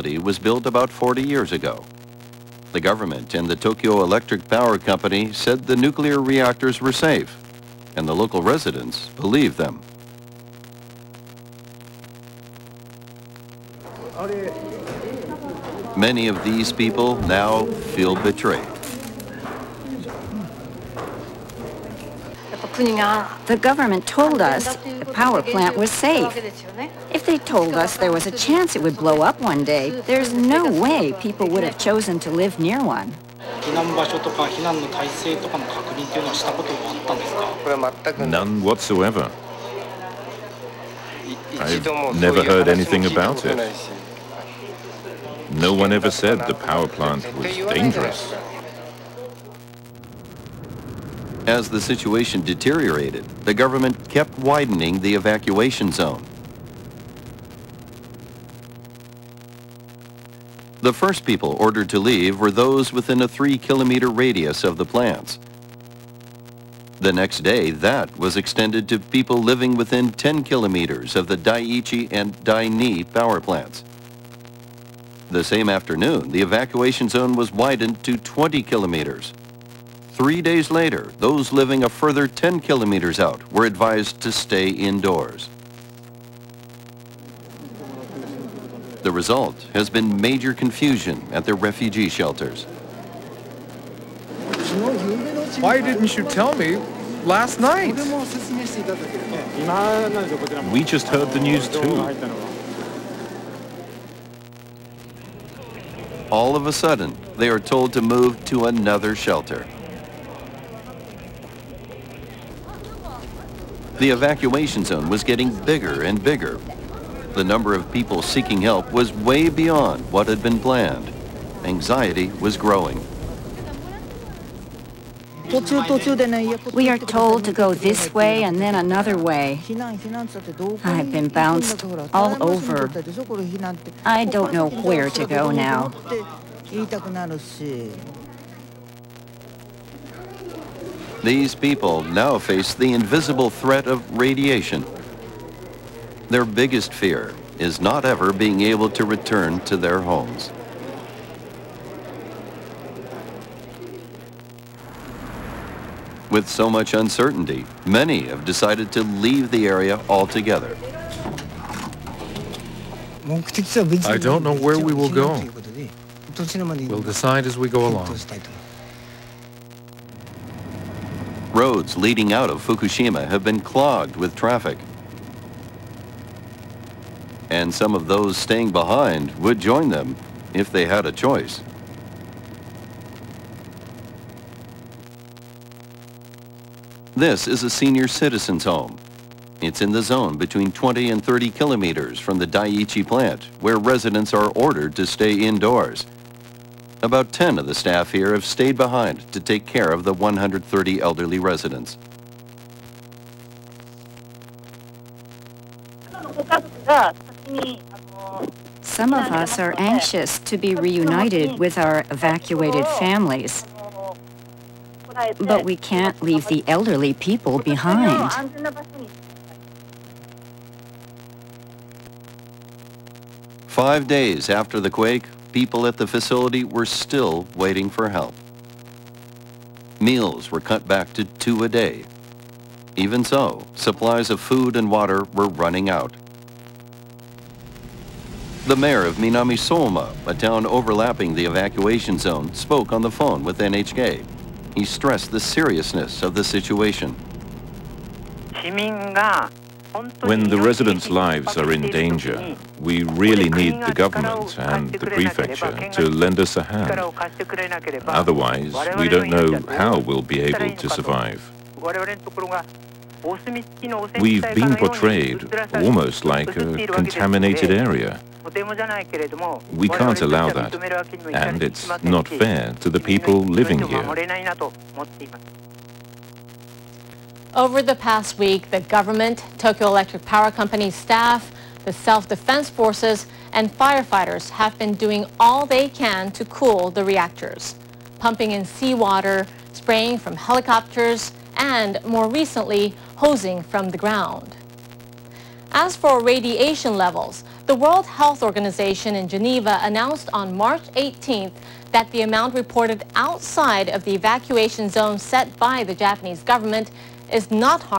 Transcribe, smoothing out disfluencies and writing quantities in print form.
facility was built about 40 years ago. The government and the Tokyo Electric Power Company said the nuclear reactors were safe, and the local residents believed them. Many of these people now feel betrayed. The government told us the power plant was safe. If they told us there was a chance it would blow up one day, there's no way people would have chosen to live near one. None whatsoever. I've never heard anything about it. No one ever said the power plant was dangerous. As the situation deteriorated, the government kept widening the evacuation zone. The first people ordered to leave were those within a 3-kilometer radius of the plants. The next day, that was extended to people living within 10 kilometers of the Daiichi and Daini power plants. The same afternoon, the evacuation zone was widened to 20 kilometers. 3 days later, those living a further 10 kilometers out were advised to stay indoors. The result has been major confusion at the refugee shelters. Why didn't you tell me last night? We just heard the news too. All of a sudden, they are told to move to another shelter. The evacuation zone was getting bigger and bigger. The number of people seeking help was way beyond what had been planned. Anxiety was growing. We are told to go this way and then another way. I've been bounced all over. I don't know where to go now. These people now face the invisible threat of radiation. Their biggest fear is not ever being able to return to their homes. With so much uncertainty, many have decided to leave the area altogether. I don't know where we will go. We'll decide as we go along. Roads leading out of Fukushima have been clogged with traffic. And some of those staying behind would join them if they had a choice. This is a senior citizen's home. It's in the zone between 20 and 30 kilometers from the Daiichi plant, where residents are ordered to stay indoors. About 10 of the staff here have stayed behind to take care of the 130 elderly residents. Some of us are anxious to be reunited with our evacuated families. But we can't leave the elderly people behind. 5 days after the quake, people at the facility were still waiting for help. Meals were cut back to 2 a day. Even so, supplies of food and water were running out. The mayor of Minami-Souma, a town overlapping the evacuation zone, spoke on the phone with NHK. He stressed the seriousness of the situation. When the residents' lives are in danger, we really need the government and the prefecture to lend us a hand. Otherwise, we don't know how we'll be able to survive. We've been portrayed almost like a contaminated area. We can't allow that, and it's not fair to the people living here. Over the past week, the government, Tokyo Electric Power Company staff, the self-defense forces, and firefighters have been doing all they can to cool the reactors, pumping in seawater, spraying from helicopters, and more recently, hosing from the ground. As for radiation levels, The World Health Organization in Geneva announced on March 18th that the amount reported outside of the evacuation zone set by the Japanese government is not harmful.